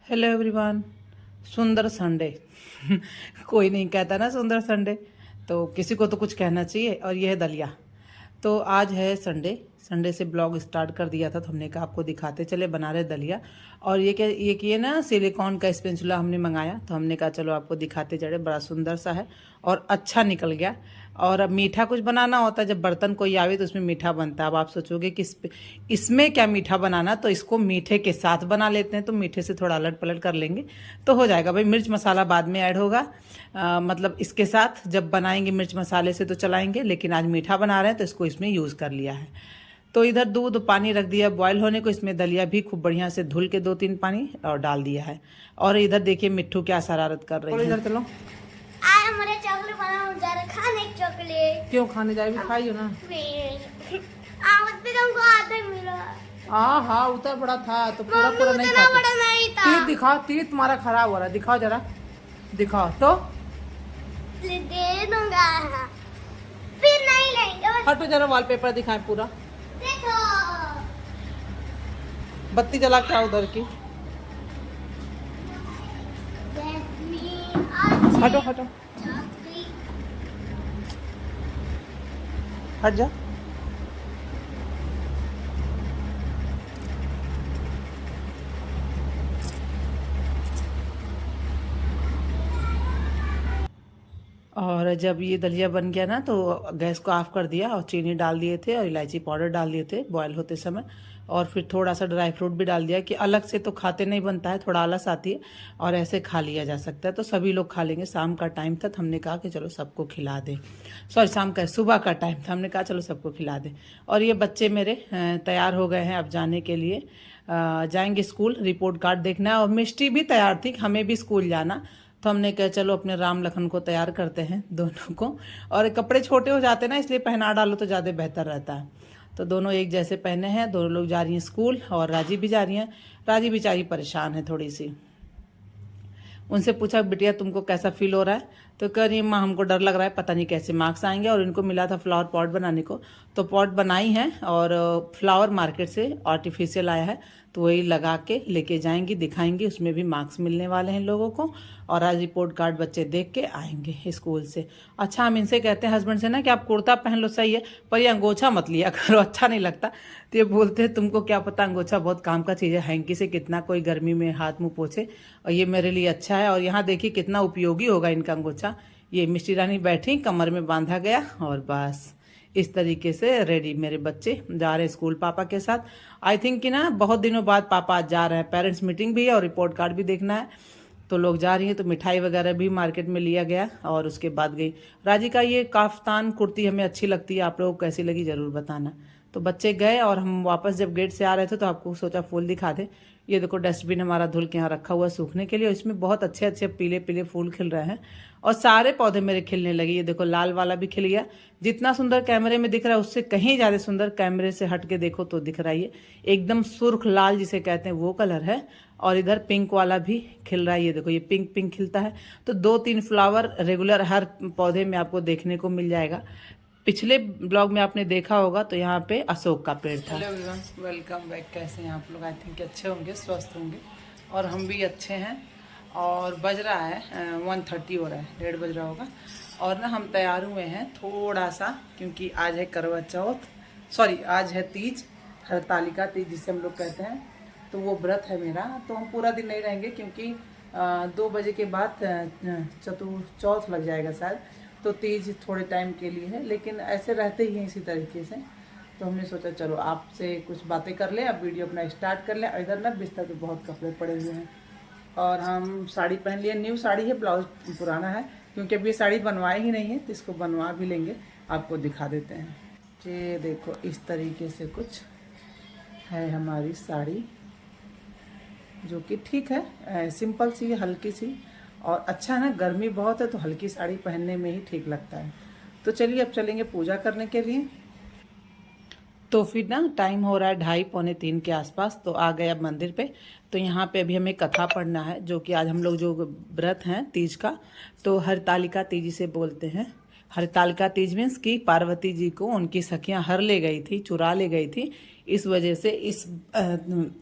Hello everyone. सुंदर Sunday कोई नहीं कहता ना सुंदर संडे, तो किसी को तो कुछ कहना चाहिए। और यह है दलिया। तो आज है संडे। संडे से ब्लॉग स्टार्ट कर दिया था, तो हमने कहा आपको दिखाते चले बना रहे दलिया। और ये क्या, ये किए ना सिलिकॉन का स्पेचुला हमने मंगाया, तो हमने कहा चलो आपको दिखाते चले। बड़ा सुंदर सा है और अच्छा निकल गया। और अब मीठा कुछ बनाना होता है, जब बर्तन कोई आवे तो उसमें मीठा बनता है। अब आप सोचोगे कि इसमें क्या मीठा बनाना, तो इसको मीठे के साथ बना लेते हैं। तो मीठे से थोड़ा अलट पलट कर लेंगे तो हो जाएगा। भाई मिर्च मसाला बाद में ऐड होगा, मतलब इसके साथ जब बनाएंगे मिर्च मसाले से तो चलाएंगे, लेकिन आज मीठा बना रहे हैं तो इसको इसमें यूज़ कर लिया है। तो इधर दूध पानी रख दिया बॉयल होने को, इसमें दलिया भी खूब बढ़िया से धुल के 2-3 पानी और डाल दिया है। और इधर देखिए मिट्ठू क्या शरारत कर रही है। इधर चलो, आज हमारे चॉकलेट बनाना जा रहा है, खाने की चॉकलेट। क्यों खाने जाए, भी खाई हो ना। आज भी तुमको आधा मिला। हाँ उतना बड़ा था तो पूरा पूरा नहीं उतना खाते। बड़ा नहीं था। तीत दिखाओ, तीत तुम्हारा खराब हो रहा है, दिखाओ जरा, दिखाओ तो। दे दूंगा, फिर नहीं लेंगे। बस हटो जरा, वॉलपेपर दिखाएं पूरा। देखो, बत्ती जला क्या उधर की। हटो हटो, हट जा। और जब ये दलिया बन गया ना, तो गैस को ऑफ कर दिया और चीनी डाल दिए थे और इलायची पाउडर डाल दिए थे बॉयल होते समय। और फिर थोड़ा सा ड्राई फ्रूट भी डाल दिया कि अलग से तो खाते नहीं बनता है, थोड़ा आलस आती है और ऐसे खा लिया जा सकता है। तो सभी लोग खा लेंगे। शाम का टाइम था तो हमने कहा कि चलो सबको खिला दें। सॉरी, शाम का सुबह का टाइम था, हमने कहा चलो सबको खिला दें। और ये बच्चे मेरे तैयार हो गए हैं अब जाने के लिए। जाएंगे स्कूल, रिपोर्ट कार्ड देखना है। और मिष्टी भी तैयार थी, हमें भी स्कूल जाना। तो हमने कहा चलो अपने राम लखन को तैयार करते हैं दोनों को। और कपड़े छोटे हो जाते हैं ना, इसलिए पहना डालो तो ज़्यादा बेहतर रहता है। तो दोनों एक जैसे पहने हैं, दोनों लोग जा रही हैं स्कूल। और राजी भी जा रही हैं। राजी बेचारी परेशान है थोड़ी सी। उनसे पूछा बिटिया तुमको कैसा फील हो रहा है, तो कह रही है माँ हमको डर लग रहा है, पता नहीं कैसे मार्क्स आएंगे। और इनको मिला था फ्लावर पॉट बनाने को, तो पॉट बनाई है और फ्लावर मार्केट से आर्टिफिशियल आया है, तो वही लगा के लेके जाएंगी, दिखाएंगी, उसमें भी मार्क्स मिलने वाले हैं लोगों को। और आज रिपोर्ट कार्ड बच्चे देख के आएंगे स्कूल से। अच्छा, हम इनसे कहते हैं हस्बैंड से ना कि आप कुर्ता पहन लो सही है, पर ये अंगोछा मत लिया करो, अच्छा नहीं लगता। तो ये बोलते हैं तुमको क्या पता, अंगोछा बहुत काम का चीज़ है, हैंकी से कितना कोई गर्मी में हाथ मुंह पोछे, और ये मेरे लिए अच्छा है। और यहाँ देखिए कितना उपयोगी होगा इनका अंगोछा। ये मिष्टी रानी बैठी, कमर में बांधा गया और बस इस तरीके से रेडी मेरे बच्चे जा रहे हैं स्कूल पापा के साथ। आई थिंक कि ना बहुत दिनों बाद पापा आज जा रहे हैं, पेरेंट्स मीटिंग भी है और रिपोर्ट कार्ड भी देखना है, तो लोग जा रही हैं। तो मिठाई वगैरह भी मार्केट में लिया गया और उसके बाद गई। राजी का ये काफ्तान कुर्ती हमें अच्छी लगती है, आप लोगों को कैसी लगी ज़रूर बताना। तो बच्चे गए और हम वापस जब गेट से आ रहे थे तो आपको सोचा फूल दिखा दे। ये देखो डस्टबिन हमारा धुल के यहाँ रखा हुआ है सूखने के लिए, इसमें बहुत अच्छे अच्छे पीले पीले फूल खिल रहे हैं और सारे पौधे मेरे खिलने लगे। ये देखो लाल वाला भी खिल गया, जितना सुंदर कैमरे में दिख रहा है उससे कहीं ज़्यादा सुंदर कैमरे से हट के देखो तो दिख रहा है। ये एकदम सुर्ख लाल जिसे कहते हैं वो कलर है। और इधर पिंक वाला भी खिल रहा है, ये देखो ये पिंक पिंक खिलता है। तो 2-3 फ्लावर रेगुलर हर पौधे में आपको देखने को मिल जाएगा। पिछले ब्लॉग में आपने देखा होगा तो यहाँ पे अशोक का पेड़ था। Hello everyone, welcome back. कैसे हैं आप लोग? आई थिंक अच्छे होंगे, स्वस्थ होंगे, और हम भी अच्छे हैं। और बज रहा है 1:30 हो रहा है, 1:30 बज रहा होगा। और ना हम तैयार हुए हैं थोड़ा सा, क्योंकि आज है करवा चौथ, सॉरी आज है तीज, हरतालिका तीज जिसे हम लोग कहते हैं। तो वो व्रत है मेरा, तो हम पूरा दिन नहीं रहेंगे क्योंकि 2 बजे के बाद चौथ लग जाएगा शायद। तो तीज थोड़े टाइम के लिए है, लेकिन ऐसे रहते ही हैं इसी तरीके से। तो हमने सोचा चलो आपसे कुछ बातें कर लें, अब वीडियो अपना स्टार्ट कर लें। इधर ना बिस्तर पे बहुत कपड़े पड़े हुए हैं और हम साड़ी पहन लिए, न्यू साड़ी है, ब्लाउज पुराना है क्योंकि अभी ये साड़ी बनवाए ही नहीं है, तो इसको बनवा भी लेंगे, आपको दिखा देते हैं। ये देखो इस तरीके से कुछ है हमारी साड़ी, जो कि ठीक है, सिंपल सी हल्की सी, और अच्छा है ना, गर्मी बहुत है तो हल्की साड़ी पहनने में ही ठीक लगता है। तो चलिए अब चलेंगे पूजा करने के लिए। तो फिर ना टाइम हो रहा है 2:30-3 के आसपास, तो आ गए अब मंदिर पे। तो यहाँ पे अभी हमें कथा पढ़ना है, जो कि आज हम लोग जो व्रत हैं तीज का, तो हरतालिका तीज से बोलते हैं। हरतालिका तीज मीन्स कि पार्वती जी को उनकी सखियाँ हर ले गई थी, चुरा ले गई थी, इस वजह से इस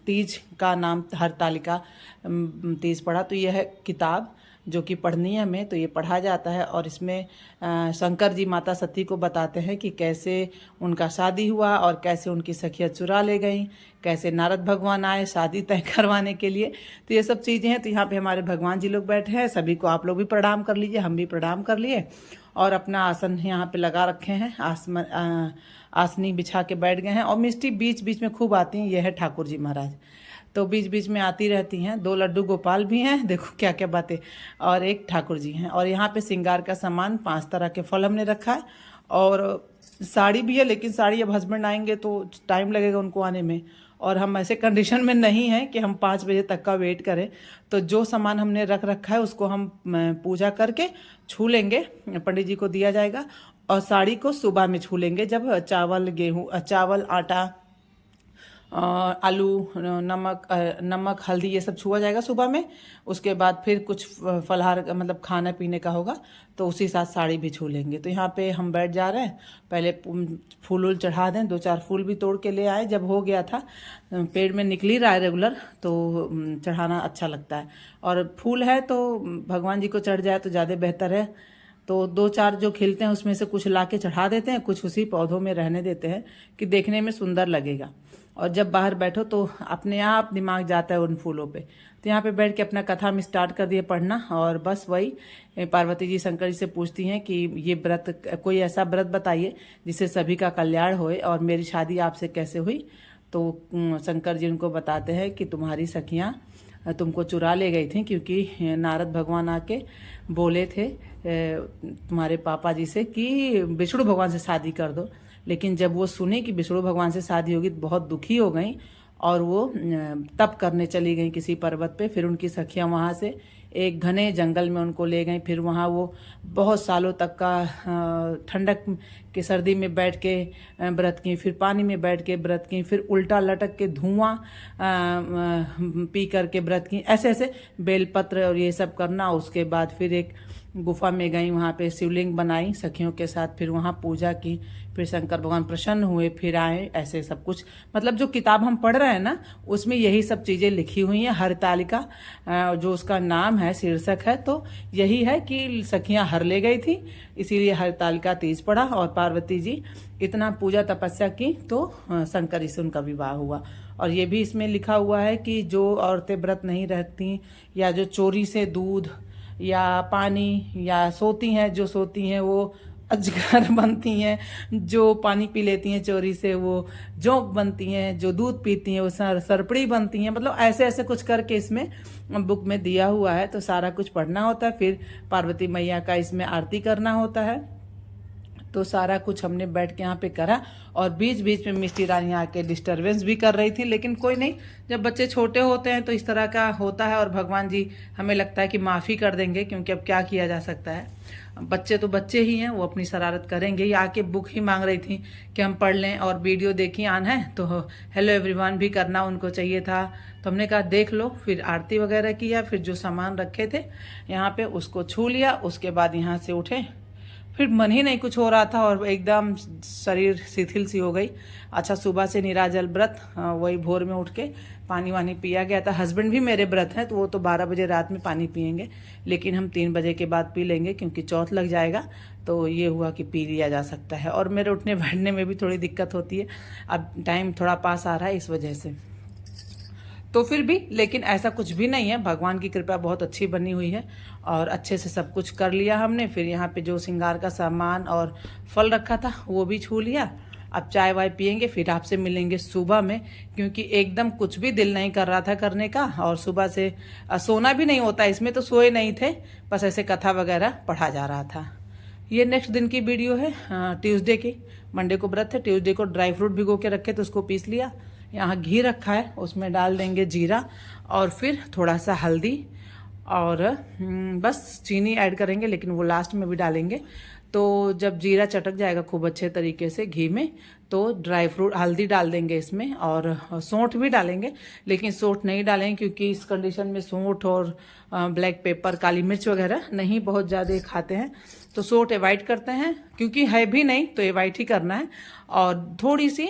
तीज का नाम हरतालिका तीज पड़ा। तो यह है किताब जो कि पढ़नी है हमें, तो ये पढ़ा जाता है। और इसमें शंकर जी माता सती को बताते हैं कि कैसे उनका शादी हुआ और कैसे उनकी सखियाँ चुरा ले गईं, कैसे नारद भगवान आए शादी तय करवाने के लिए। तो ये सब चीज़ें हैं। तो यहाँ पे हमारे भगवान जी लोग बैठे हैं, सभी को आप लोग भी प्रणाम कर लीजिए, हम भी प्रणाम कर लिए और अपना आसन यहाँ पे लगा रखे हैं, आसनी बिछा के बैठ गए हैं। और मिष्टी बीच बीच में खूब आती हैं, यह है ठाकुर जी महाराज, तो बीच बीच में आती रहती हैं। 2 लड्डू गोपाल भी हैं, देखो क्या क्या बातें, और एक ठाकुर जी हैं। और यहाँ पे श्रृंगार का सामान 5 तरह के फल हमने रखा है और साड़ी भी है, लेकिन साड़ी अब हस्बैंड आएंगे तो टाइम लगेगा उनको आने में, और हम ऐसे कंडीशन में नहीं हैं कि हम 5 बजे तक का वेट करें। तो जो सामान हमने रख रखा है उसको हम पूजा करके छू लेंगे, पंडित जी को दिया जाएगा। और साड़ी को सुबह में छू लेंगे, जब चावल आटा आलू नमक हल्दी ये सब छुआ जाएगा सुबह में। उसके बाद फिर कुछ फलहार मतलब खाना पीने का होगा, तो उसी साथ साड़ी भी छू लेंगे। तो यहाँ पे हम बैठ जा रहे हैं, पहले फूल चढ़ा दें, 2-4 फूल भी तोड़ के ले आए, जब हो गया था पेड़ में निकल ही रहा है रेगुलर, तो चढ़ाना अच्छा लगता है। और फूल है तो भगवान जी को चढ़ जाए तो ज़्यादा बेहतर है। तो 2-4 जो खिलते हैं उसमें से कुछ ला के चढ़ा देते हैं, कुछ उसी पौधों में रहने देते हैं कि देखने में सुंदर लगेगा। और जब बाहर बैठो तो अपने आप दिमाग जाता है उन फूलों पे। तो यहाँ पे बैठ के अपना कथा में स्टार्ट कर दिए पढ़ना। और बस वही पार्वती जी शंकर जी से पूछती हैं कि ये व्रत, कोई ऐसा व्रत बताइए जिससे सभी का कल्याण होए, और मेरी शादी आपसे कैसे हुई। तो शंकर जी उनको बताते हैं कि तुम्हारी सखियाँ तुमको चुरा ले गई थी, क्योंकि नारद भगवान आके बोले थे तुम्हारे पापा जी से कि विष्णु भगवान से शादी कर दो। लेकिन जब वो सुने कि विष्णु भगवान से शादी होगी तो बहुत दुखी हो गई और वो तप करने चली गई किसी पर्वत पे। फिर उनकी सखियां वहाँ से एक घने जंगल में उनको ले गई। फिर वहाँ वो बहुत सालों तक का ठंडक के सर्दी में बैठ के व्रत की, फिर पानी में बैठ के व्रत की, फिर उल्टा लटक के धुआं पी करके व्रत की, ऐसे ऐसे बेलपत्र और ये सब करना। उसके बाद फिर एक गुफा में गई, वहाँ पे शिवलिंग बनाई सखियों के साथ, फिर वहाँ पूजा की, फिर शंकर भगवान प्रसन्न हुए, फिर आए। ऐसे सब कुछ मतलब जो किताब हम पढ़ रहे हैं ना, उसमें यही सब चीज़ें लिखी हुई हैं। हरतालिका जो उसका नाम है, शीर्षक है, तो यही है कि सखियाँ हर ले गई थी, इसीलिए हरतालिका तीज पड़ा। और पार्वती जी इतना पूजा तपस्या की तो शंकर जी से उनका विवाह हुआ। और ये भी इसमें लिखा हुआ है कि जो औरतें व्रत नहीं रखती या जो चोरी से दूध या पानी या सोती हैं, जो सोती हैं वो अजगर बनती हैं, जो पानी पी लेती हैं चोरी से वो जोंक बनती हैं, जो दूध पीती हैं वो सरपड़ी बनती हैं। मतलब ऐसे ऐसे कुछ करके इसमें बुक में दिया हुआ है। तो सारा कुछ पढ़ना होता है। फिर पार्वती मैया का इसमें आरती करना होता है। तो सारा कुछ हमने बैठ के यहाँ पे करा। और बीच बीच में मिष्टी रानी आके डिस्टर्बेंस भी कर रही थी, लेकिन कोई नहीं, जब बच्चे छोटे होते हैं तो इस तरह का होता है। और भगवान जी हमें लगता है कि माफ़ी कर देंगे, क्योंकि अब क्या किया जा सकता है, बच्चे तो बच्चे ही हैं, वो अपनी शरारत करेंगे। ये आके बुक ही मांग रही थी कि हम पढ़ लें, और वीडियो देखी आन है तो हेलो एवरीवन भी करना उनको चाहिए था। तो हमने कहा देख लो। फिर आरती वगैरह किया, फिर जो सामान रखे थे यहाँ पे उसको छू लिया। उसके बाद यहाँ से उठे, फिर मन ही नहीं कुछ हो रहा था और एकदम शरीर शिथिल सी हो गई। अच्छा, सुबह से निराजल व्रत, वही भोर में उठ के पानी वानी पिया गया था। हस्बैंड भी मेरे व्रत हैं, तो वो तो 12 बजे रात में पानी पियेंगे, लेकिन हम 3 बजे के बाद पी लेंगे, क्योंकि चौथ लग जाएगा। तो ये हुआ कि पी लिया जा सकता है। और मेरे उठने बैठने में भी थोड़ी दिक्कत होती है, अब टाइम थोड़ा पास आ रहा है इस वजह से। तो फिर भी, लेकिन ऐसा कुछ भी नहीं है, भगवान की कृपा बहुत अच्छी बनी हुई है और अच्छे से सब कुछ कर लिया हमने। फिर यहाँ पे जो श्रृंगार का सामान और फल रखा था वो भी छू लिया। अब चाय वाय पियेंगे, फिर आपसे मिलेंगे सुबह में, क्योंकि एकदम कुछ भी दिल नहीं कर रहा था करने का। और सुबह से सोना भी नहीं होता, इसमें तो सोए नहीं थे, बस ऐसे कथा वगैरह पढ़ा जा रहा था। ये नेक्स्ट दिन की वीडियो है, ट्यूसडे की। मंडे को व्रत है, ट्यूसडे को ड्राई फ्रूट भिगो के रखे तो उसको पीस लिया। यहाँ घी रखा है, उसमें डाल देंगे जीरा और फिर थोड़ा सा हल्दी और बस चीनी ऐड करेंगे, लेकिन वो लास्ट में भी डालेंगे। तो जब जीरा चटक जाएगा खूब अच्छे तरीके से घी में, तो ड्राई फ्रूट हल्दी डाल देंगे इसमें, और सौंठ भी डालेंगे, लेकिन सौंठ नहीं डालेंगे क्योंकि इस कंडीशन में सौंठ और ब्लैक पेपर काली मिर्च वगैरह नहीं बहुत ज़्यादा खाते हैं, तो सौंठ अवॉइड करते हैं, क्योंकि है भी नहीं तो अवॉइड ही करना है। और थोड़ी सी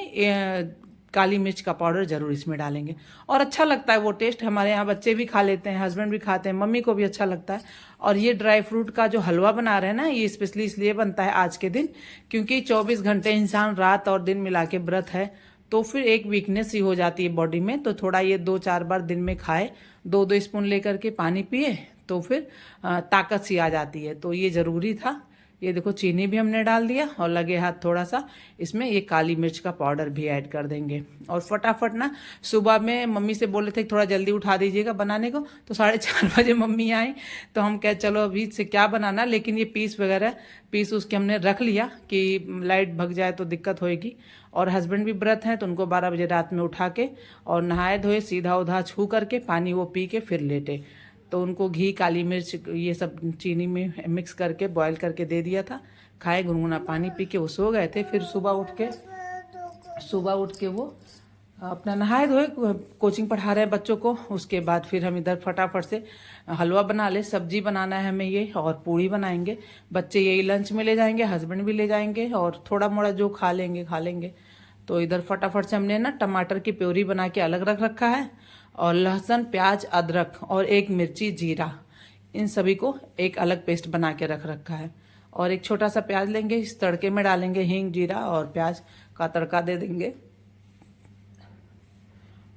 काली मिर्च का पाउडर जरूर इसमें डालेंगे। और अच्छा लगता है वो टेस्ट, हमारे यहाँ बच्चे भी खा लेते हैं, हस्बैंड भी खाते हैं, मम्मी को भी अच्छा लगता है। और ये ड्राई फ्रूट का जो हलवा बना रहे हैं ना, ये स्पेशली इसलिए बनता है आज के दिन, क्योंकि 24 घंटे इंसान रात और दिन मिला के व्रत है, तो फिर एक वीकनेस ही हो जाती है बॉडी में। तो थोड़ा ये 2-4 बार दिन में खाए, 2-2 स्पून लेकर के पानी पिए, तो फिर ताकत सी आ जाती है। तो ये ज़रूरी था। ये देखो चीनी भी हमने डाल दिया, और लगे हाथ थोड़ा सा इसमें ये काली मिर्च का पाउडर भी ऐड कर देंगे। और फटाफट ना, सुबह में मम्मी से बोले थे थोड़ा जल्दी उठा दीजिएगा बनाने को, तो 4:30 बजे मम्मी आई, तो हम कहे चलो अभी से क्या बनाना, लेकिन ये पीस उसके हमने रख लिया कि लाइट भग जाए तो दिक्कत होएगी। और हस्बैंड भी व्रत हैं, तो उनको 12 बजे रात में उठा के और नहाए धोए सीधा उधा छू करके पानी वो पी के फिर लेटे। तो उनको घी, काली मिर्च, ये सब चीनी में मिक्स करके बॉईल करके दे दिया था, खाए, गुनगुना पानी पी के वो सो गए थे। फिर सुबह उठ के वो अपना नहाए धोए, कोचिंग पढ़ा रहे हैं बच्चों को। उसके बाद फिर हम इधर फटाफट से हलवा बना ले, सब्जी बनाना है हमें ये, और पूड़ी बनाएंगे। बच्चे यही लंच में ले जाएंगे, हस्बैंड भी ले जाएंगे, और थोड़ा मोड़ा जो खा लेंगे। तो इधर फटाफट से हमने ना टमाटर की प्योरी बना के अलग रख रखा है, और लहसुन, प्याज, अदरक और एक मिर्ची, जीरा, इन सभी को एक अलग पेस्ट बना के रख रखा है। और एक छोटा सा प्याज लेंगे, इस तड़के में डालेंगे हींग, जीरा और प्याज का तड़का दे देंगे।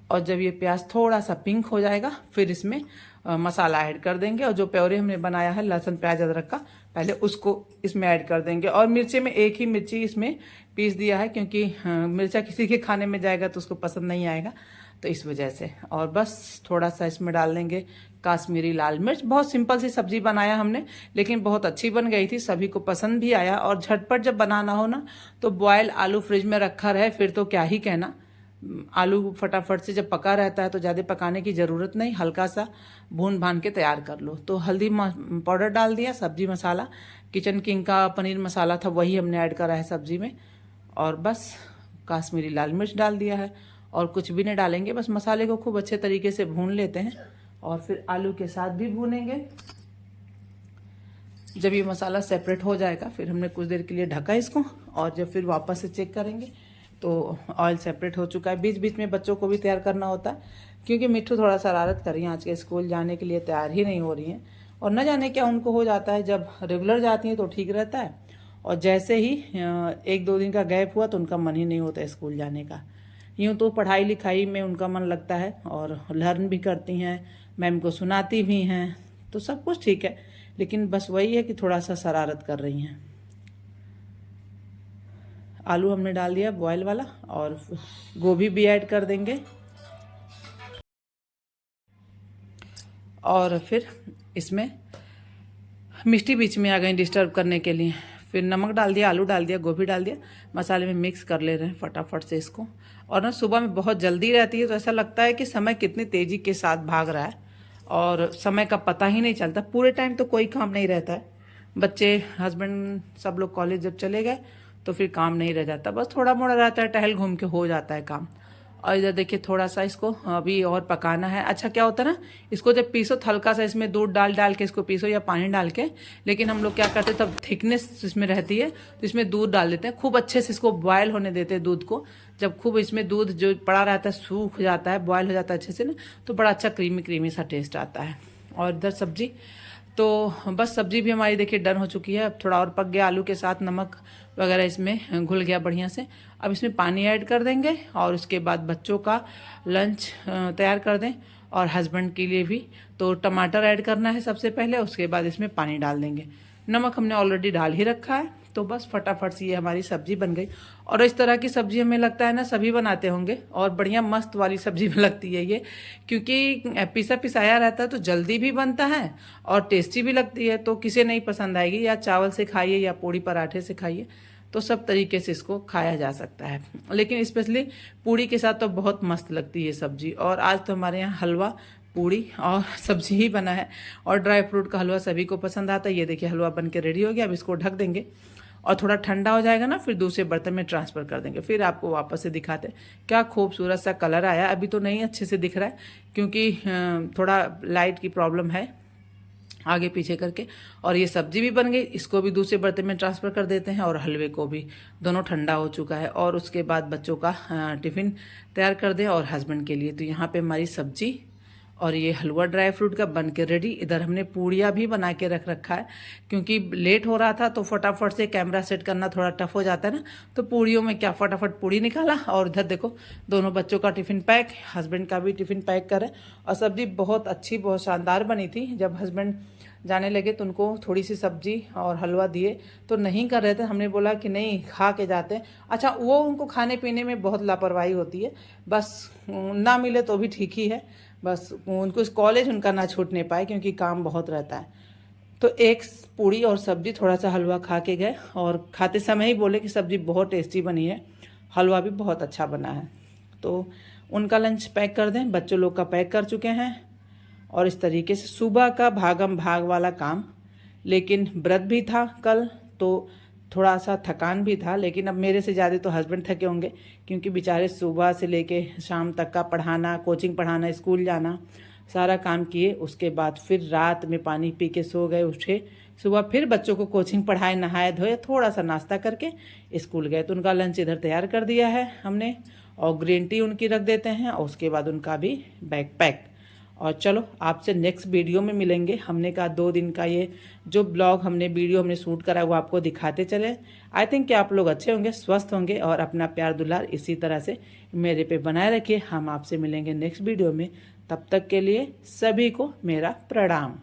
और जब ये प्याज थोड़ा सा पिंक हो जाएगा, फिर इसमें मसाला ऐड कर देंगे। और जो प्योरे हमने बनाया है लहसुन, प्याज, अदरक का, पहले उसको इसमें ऐड कर देंगे। और मिर्ची में एक ही मिर्ची इसमें पीस दिया है, क्योंकि मिर्चा किसी के खाने में जाएगा तो उसको पसंद नहीं आएगा, तो इस वजह से। और बस थोड़ा सा इसमें डाल देंगे काश्मीरी लाल मिर्च। बहुत सिंपल सी सब्जी बनाया हमने, लेकिन बहुत अच्छी बन गई थी, सभी को पसंद भी आया। और झटपट जब बनाना हो ना, तो बॉयल आलू फ्रिज में रखा रहे, फिर तो क्या ही कहना। आलू फटाफट से जब पका रहता है तो ज़्यादा पकाने की ज़रूरत नहीं, हल्का सा भून भान के तैयार कर लो। तो हल्दी पाउडर डाल दिया, सब्जी मसाला, किचन किंग का पनीर मसाला था वही हमने ऐड करा है सब्जी में। और बस काश्मीरी लाल मिर्च डाल दिया है, और कुछ भी नहीं डालेंगे, बस मसाले को खूब अच्छे तरीके से भून लेते हैं, और फिर आलू के साथ भी भूनेंगे। जब ये मसाला सेपरेट हो जाएगा, फिर हमने कुछ देर के लिए ढका इसको, और जब फिर वापस से चेक करेंगे तो ऑयल सेपरेट हो चुका है। बीच बीच में बच्चों को भी तैयार करना होता है, क्योंकि मिट्ठू थोड़ा शरारत कर रही है, आज के स्कूल जाने के लिए तैयार ही नहीं हो रही हैं। और न जाने क्या उनको हो जाता है, जब रेगुलर जाती हैं तो ठीक रहता है, और जैसे ही 1-2 दिन का गैप हुआ तो उनका मन ही नहीं होता है स्कूल जाने का। यूँ तो पढ़ाई लिखाई में उनका मन लगता है, और लर्न भी करती हैं, मैम को सुनाती भी हैं, तो सब कुछ ठीक है, लेकिन बस वही है कि थोड़ा सा शरारत कर रही हैं। आलू हमने डाल दिया बॉयल वाला, और गोभी भी ऐड कर देंगे। और फिर इसमें मिष्टी बीच में आ गई डिस्टर्ब करने के लिए। फिर नमक डाल दिया, आलू डाल दिया, गोभी डाल दिया, मसाले में मिक्स कर ले रहे हैं फटाफट से इसको। और ना सुबह में बहुत जल्दी रहती है, तो ऐसा लगता है कि समय कितनी तेज़ी के साथ भाग रहा है, और समय का पता ही नहीं चलता। पूरे टाइम तो कोई काम नहीं रहता है, बच्चे, हस्बैंड, सब लोग कॉलेज जब चले गए तो फिर काम नहीं रह जाता, बस थोड़ा मोड़ा रहता है, टहल घूम के हो जाता है काम। और इधर देखिए थोड़ा सा इसको अभी और पकाना है। अच्छा क्या होता है ना, इसको जब पीसो तो हल्का सा इसमें दूध डाल के इसको पीसो, या पानी डाल के, लेकिन हम लोग क्या करते हैं, तब थिकनेस इसमें रहती है तो इसमें दूध डाल देते हैं, खूब अच्छे से इसको बॉयल होने देते हैं दूध को। जब खूब इसमें दूध जो पड़ा रहता है सूख जाता है, बॉयल हो जाता है अच्छे से ना, तो बड़ा अच्छा क्रीमी सा टेस्ट आता है। और इधर सब्जी, तो बस सब्जी भी हमारी देखिए डन हो चुकी है। अब थोड़ा और पक गया, आलू के साथ नमक वगैरह इसमें घुल गया बढ़िया से। अब इसमें पानी ऐड कर देंगे, और उसके बाद बच्चों का लंच तैयार कर दें, और हस्बैंड के लिए भी। तो टमाटर ऐड करना है सबसे पहले, उसके बाद इसमें पानी डाल देंगे। नमक हमने ऑलरेडी डाल ही रखा है, तो बस फटाफट से ये हमारी सब्जी बन गई। और इस तरह की सब्जी हमें लगता है ना सभी बनाते होंगे, और बढ़िया मस्त वाली सब्जी में लगती है ये, क्योंकि पिसा पिसाया रहता है तो जल्दी भी बनता है और टेस्टी भी लगती है। तो किसे नहीं पसंद आएगी, या चावल से खाइए या पूड़ी पराठे से खाइए, तो सब तरीके से इसको खाया जा सकता है। लेकिन स्पेशली पूड़ी के साथ तो बहुत मस्त लगती है सब्जी। और आज तो हमारे यहाँ हलवा, पूड़ी और सब्जी ही बना है, और ड्राई फ्रूट का हलवा सभी को पसंद आता है। ये देखिए हलवा बन के रेडी हो गया। अब इसको ढक देंगे, और थोड़ा ठंडा हो जाएगा ना, फिर दूसरे बर्तन में ट्रांसफ़र कर देंगे। फिर आपको वापस से दिखाते हैं। क्या खूबसूरत सा कलर आया। अभी तो नहीं अच्छे से दिख रहा है, क्योंकि थोड़ा लाइट की प्रॉब्लम है, आगे पीछे करके। और ये सब्जी भी बन गई, इसको भी दूसरे बर्तन में ट्रांसफ़र कर देते हैं और हलवे को भी, दोनों ठंडा हो चुका है। और उसके बाद बच्चों का टिफ़िन तैयार कर दें और हस्बैंड के लिए। तो यहाँ पे हमारी सब्जी और ये हलवा ड्राई फ्रूट का बन के रेडी। इधर हमने पूड़ियाँ भी बना के रख रखा है, क्योंकि लेट हो रहा था तो फटाफट से कैमरा सेट करना थोड़ा टफ हो जाता है ना, तो पूड़ियों में क्या फटाफट पूड़ी निकाला। और इधर देखो दोनों बच्चों का टिफ़िन पैक, हस्बैंड का भी टिफ़िन पैक करें। और सब्ज़ी बहुत अच्छी, बहुत शानदार बनी थी। जब हस्बैंड जाने लगे तो उनको थोड़ी सी सब्जी और हलवा दिए तो नहीं कर रहे थे। हमने बोला कि नहीं, खा के जाते हैं। अच्छा, वो उनको खाने पीने में बहुत लापरवाही होती है, बस ना मिले तो भी ठीक ही है, बस उनको कॉलेज उनका ना छूटने पाए क्योंकि काम बहुत रहता है। तो एक पूड़ी और सब्जी, थोड़ा सा हलवा खा के गए और खाते समय ही बोले कि सब्जी बहुत टेस्टी बनी है, हलवा भी बहुत अच्छा बना है। तो उनका लंच पैक कर दें, बच्चों लोग का पैक कर चुके हैं। और इस तरीके से सुबह का भागम भाग वाला काम, लेकिन व्रत भी था कल तो थोड़ा सा थकान भी था। लेकिन अब मेरे से ज़्यादा तो हस्बैंड थके होंगे, क्योंकि बेचारे सुबह से लेके शाम तक का पढ़ाना, कोचिंग पढ़ाना, स्कूल जाना, सारा काम किए। उसके बाद फिर रात में पानी पी के सो गए, उठे सुबह फिर बच्चों को कोचिंग पढ़ाए, नहाए धोए, थोड़ा सा नाश्ता करके स्कूल गए। तो उनका लंच इधर तैयार कर दिया है हमने, और ग्रीन टी उनकी रख देते हैं। और उसके बाद उनका भी बैग पैक। और चलो आपसे नेक्स्ट वीडियो में मिलेंगे। हमने कहा 2 दिन का ये जो ब्लॉग वीडियो हमने शूट करा वो आपको दिखाते चले। आई थिंक कि आप लोग अच्छे होंगे, स्वस्थ होंगे, और अपना प्यार दुलार इसी तरह से मेरे पे बनाए रखिए। हम आपसे मिलेंगे नेक्स्ट वीडियो में। तब तक के लिए सभी को मेरा प्रणाम।